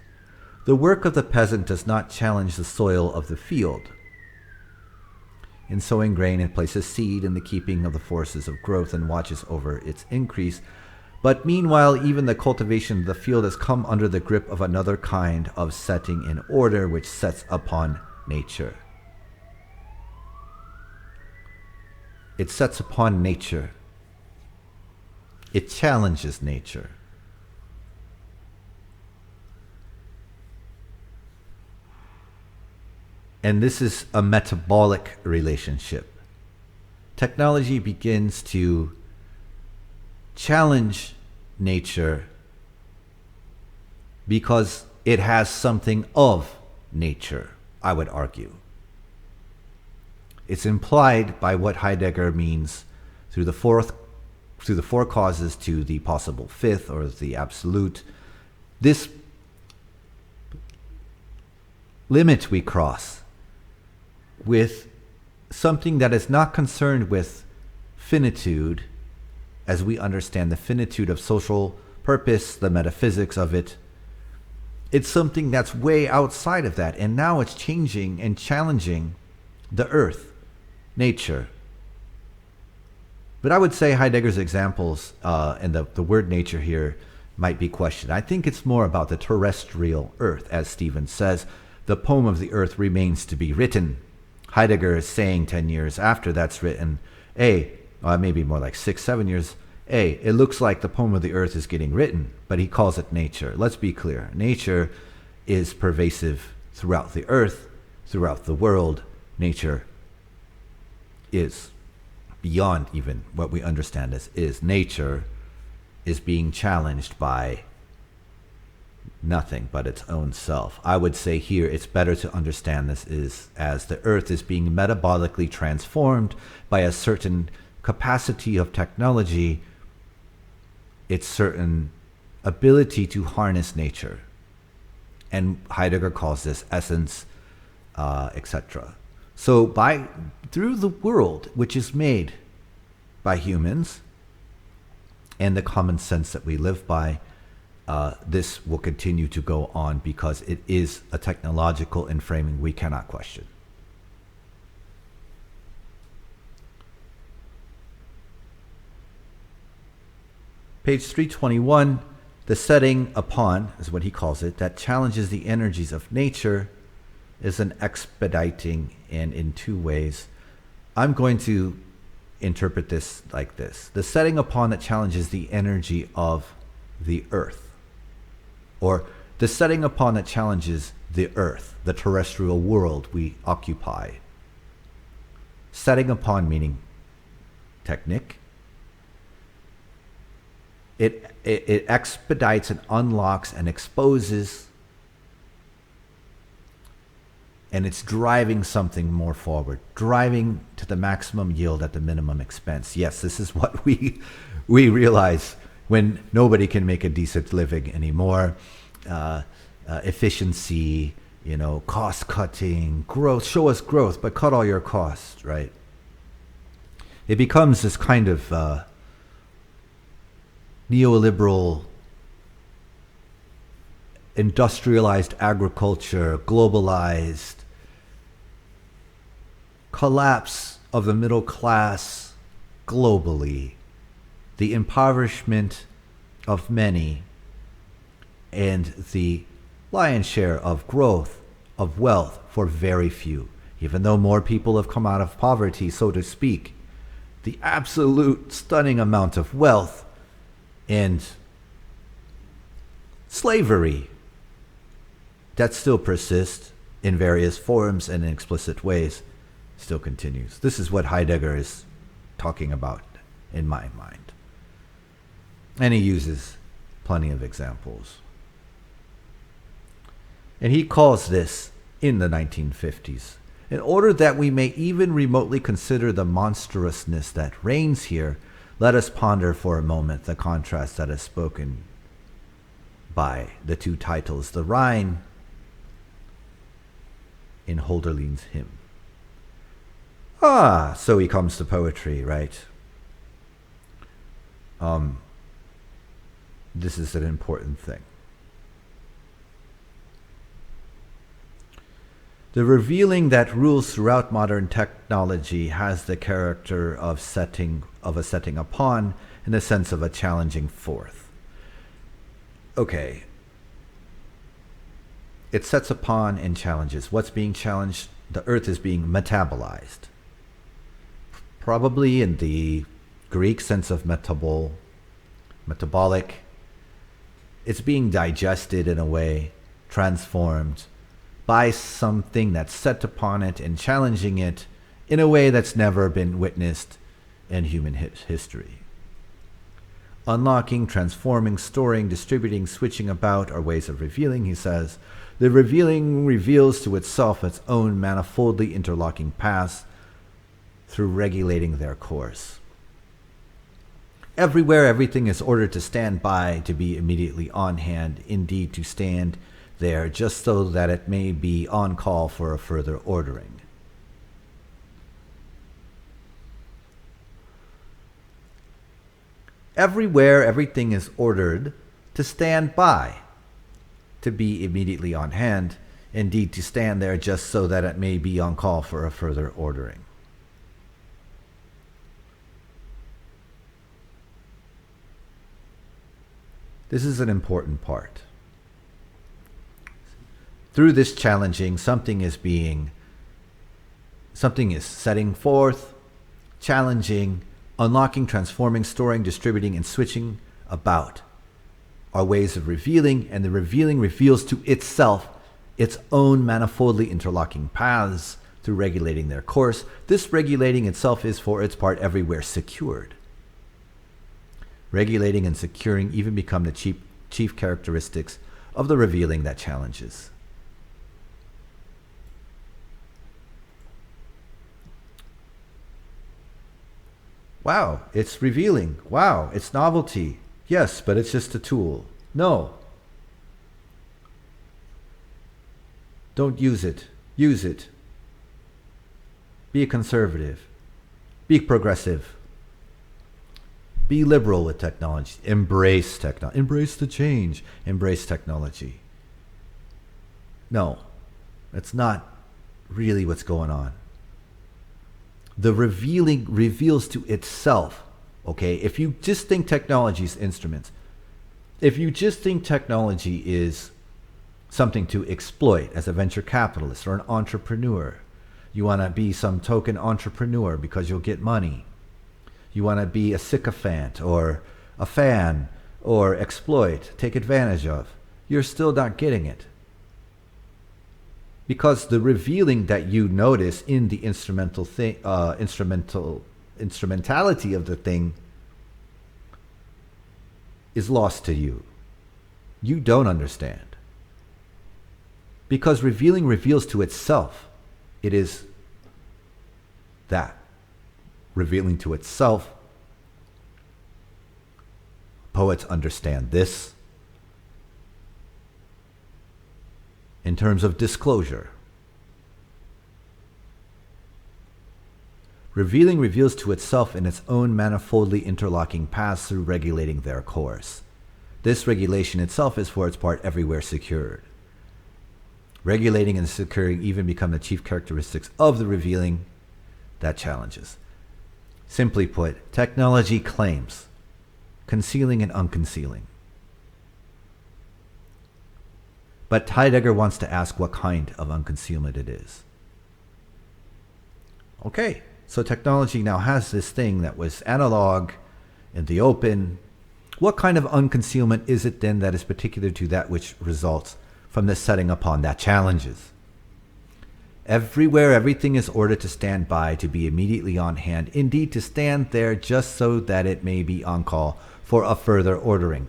The work of the peasant does not challenge the soil of the field. In sowing grain, it places seed in the keeping of the forces of growth and watches over its increase. But meanwhile, even the cultivation of the field has come under the grip of another kind of setting in order, which sets upon nature. It sets upon nature. It challenges nature. And this is a metabolic relationship. Technology begins to challenge nature because it has something of nature, I would argue. It's implied by what Heidegger means through the four causes to the possible fifth, or the absolute. This limit we cross with something that is not concerned with finitude, as we understand the finitude of social purpose, the metaphysics of it. It's something that's way outside of that, and now it's changing and challenging the earth, nature. But I would say Heidegger's examples and the word nature here might be questioned. I think it's more about the terrestrial earth, as Stevens says. The poem of the earth remains to be written. Heidegger is saying 10 years after that's written, maybe more like 6-7 years It looks like the poem of the earth is getting written, but he calls it nature. Let's be clear. Nature is pervasive throughout the earth, throughout the world. Nature is beyond even what we understand as is. Nature is being challenged by nothing but its own self. I would say here it's better to understand this is as the earth is being metabolically transformed by a certain capacity of technology, its certain ability to harness nature. And Heidegger calls this essence, etc. So through the world, which is made by humans, and the common sense that we live by, this will continue to go on because it is a technological enframing we cannot question. Page 321, the setting upon, is what he calls it, that challenges the energies of nature is an expediting, and in two ways. I'm going to interpret this like this. The setting upon that challenges the energy of the earth, or the setting upon that challenges the earth, the terrestrial world we occupy. Setting upon meaning technik. It expedites and unlocks and exposes, and it's driving something more forward, driving to the maximum yield at the minimum expense. Yes, this is what we realize when nobody can make a decent living anymore. Efficiency, cost cutting, growth. Show us growth, but cut all your costs, right? It becomes this kind of neoliberal, industrialized agriculture, globalized collapse of the middle class globally, the impoverishment of many, and the lion's share of growth, of wealth for very few. Even though more people have come out of poverty, so to speak, the absolute stunning amount of wealth and slavery that still persists in various forms and in explicit ways still continues. This is what Heidegger is talking about in my mind. And he uses plenty of examples. And he calls this, in the 1950s, in order that we may even remotely consider the monstrousness that reigns here, let us ponder for a moment the contrast that is spoken by the two titles, the Rhine in Hölderlin's hymn. So he comes to poetry, right? This is an important thing. The revealing that rules throughout modern technology has the character of a setting upon, in the sense of a challenging forth. Okay. It sets upon and challenges. What's being challenged? The earth is being metabolized. Probably in the Greek sense of metabolic. It's being digested in a way, transformed by something that's set upon it and challenging it in a way that's never been witnessed in human history. Unlocking, transforming, storing, distributing, switching about are ways of revealing, he says. The revealing reveals to itself its own manifoldly interlocking paths through regulating their course. Everywhere, everything is ordered to stand by, to be immediately on hand, indeed to stand there, just so that it may be on call for a further ordering. Everywhere, everything is ordered to stand by, to be immediately on hand, indeed to stand there just so that it may be on call for a further ordering. This is an important part. Through this challenging, something is setting forth, challenging, Unlocking, transforming, storing, distributing, and switching about are ways of revealing, and the revealing reveals to itself its own manifoldly interlocking paths through regulating their course. This regulating itself is for its part everywhere secured. Regulating and securing even become the chief characteristics of the revealing that challenges. Wow, it's revealing. Wow, it's novelty. Yes, but it's just a tool. No. Don't use it. Use it. Be a conservative. Be progressive. Be liberal with technology. Embrace technology. Embrace the change. Embrace technology. No, that's not really what's going on. The revealing reveals to itself, okay? If you just think technology is instruments, if you just think technology is something to exploit as a venture capitalist or an entrepreneur, you want to be some token entrepreneur because you'll get money. You want to be a sycophant or a fan or exploit, take advantage of. You're still not getting it. Because the revealing that you notice in the instrumentality of the thing is lost to you. You don't understand. Because revealing reveals to itself. It is that. Revealing to itself. Poets understand this in terms of disclosure. Revealing reveals to itself in its own manifoldly interlocking paths through regulating their course. This regulation itself is for its part everywhere secured. Regulating and securing even become the chief characteristics of the revealing that challenges. Simply put, technology claims concealing and unconcealing. But Heidegger wants to ask what kind of unconcealment it is. Okay, so technology now has this thing that was analog in the open. What kind of unconcealment is it then that is particular to that which results from the setting upon that challenges? Everywhere, everything is ordered to stand by, to be immediately on hand, indeed to stand there just so that it may be on call for a further ordering.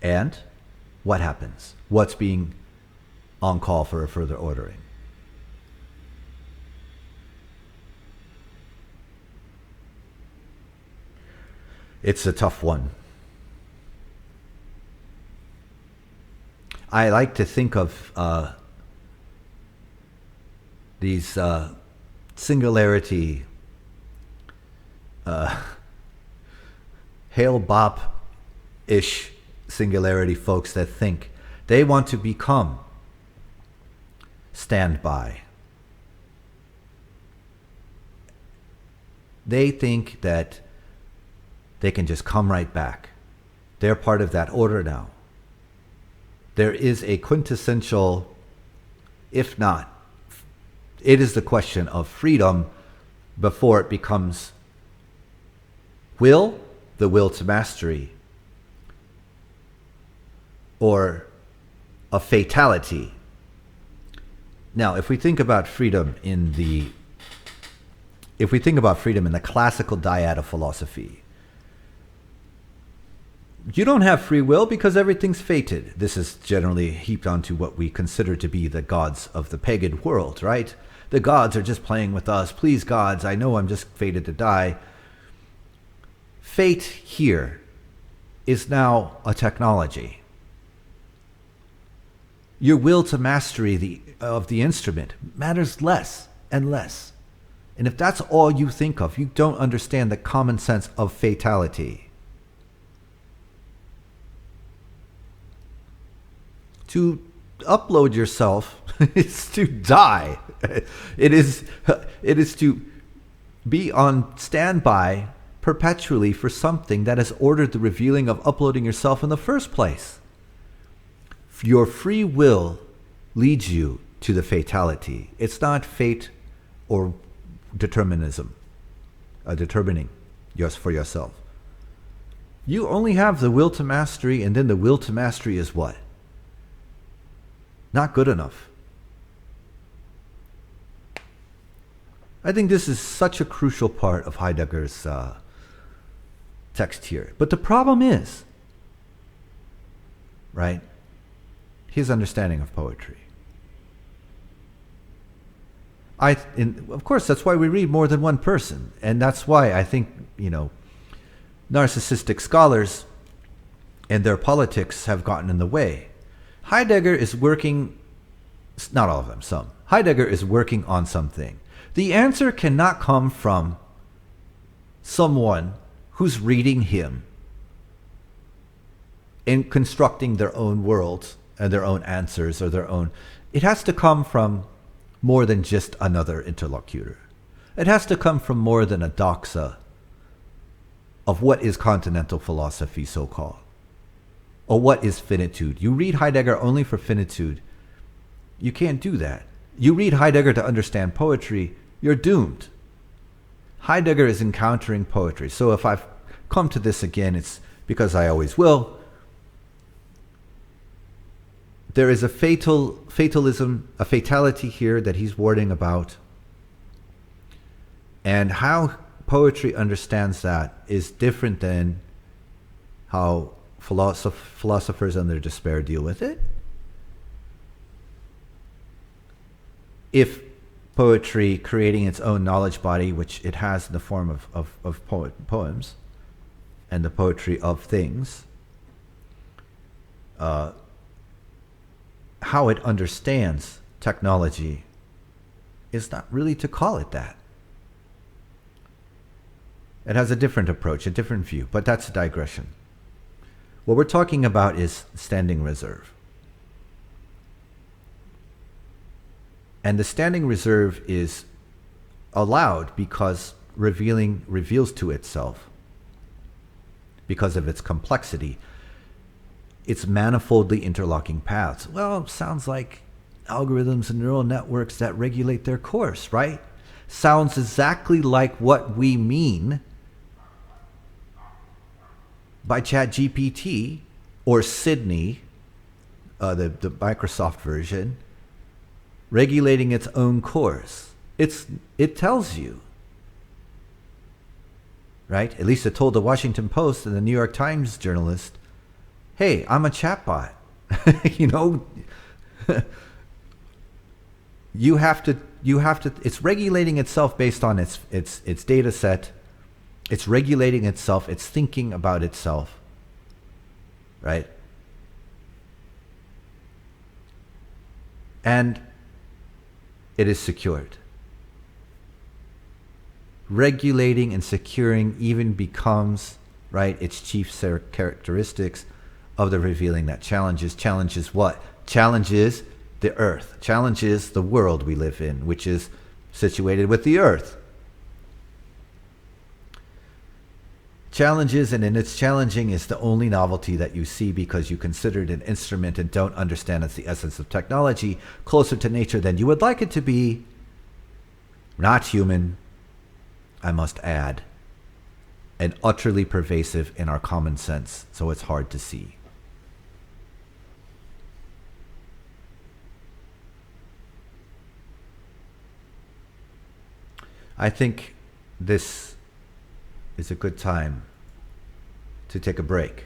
And what happens? What's being on call for a further ordering? It's a tough one. I like to think of these singularity, Hale-Bopp-ish singularity folks that think they want to become standby. They think that they can just come right back. They're part of that order now. There is a quintessential, if not, it is the question of freedom before it becomes will, the will to mastery, or a fatality. Now, if we think about freedom in the classical dyad of philosophy, you don't have free will because everything's fated. This is generally heaped onto what we consider to be the gods of the pagan world, right? The gods are just playing with us. Please, gods, I know I'm just fated to die. Fate here is now a technology. Your will to mastery of the instrument matters less and less. And if that's all you think of, you don't understand the common sense of fatality. To upload yourself is to die. It is to be on standby perpetually for something that has ordered the revealing of uploading yourself in the first place. Your free will leads you to the fatality. It's not fate or determinism, determining yours for yourself. You only have the will to mastery, and then the will to mastery is what? Not good enough. I think this is such a crucial part of Heidegger's text here. But the problem is, right, his understanding of poetry. Of course, that's why we read more than one person. And that's why I think, narcissistic scholars and their politics have gotten in the way. Heidegger is working, not all of them, some. Heidegger is working on something. The answer cannot come from someone who's reading him and constructing their own worlds and their own answers or their own. It has to come from more than just another interlocutor. It has to come from more than a doxa of what is continental philosophy, so-called, or what is finitude. You read Heidegger only for finitude. You can't do that. You read Heidegger to understand poetry, you're doomed. Heidegger is encountering poetry. So if I've come to this again, it's because I always will. There is a fatalism, a fatality here that he's warning about. And how poetry understands that is different than how philosophers under despair deal with it. If poetry, creating its own knowledge body, which it has in the form of poems, and the poetry of things, how it understands technology is not really to call it that. It has a different approach, a different view, but that's a digression. What we're talking about is standing reserve. And the standing reserve is allowed because reveals to itself, because of its complexity, its manifoldly interlocking paths. Well, sounds like algorithms and neural networks that regulate their course, right? Sounds exactly like what we mean by ChatGPT or Sydney, the Microsoft version, regulating its own course. It tells you, right? At least it told the Washington Post and the New York Times journalist, hey, I'm a chatbot. You have to, it's regulating itself based on its data set. It's regulating itself. It's thinking about itself, right? And it is secured. Regulating and securing even becomes, right, its chief characteristics of the revealing that challenges. Challenges what? Challenges the earth. Challenges the world we live in, which is situated with the earth. Challenges, and in its challenging is the only novelty that you see because you consider it an instrument and don't understand it's the essence of technology, closer to nature than you would like it to be. Not human, I must add, and utterly pervasive in our common sense, so it's hard to see. I think this is a good time to take a break.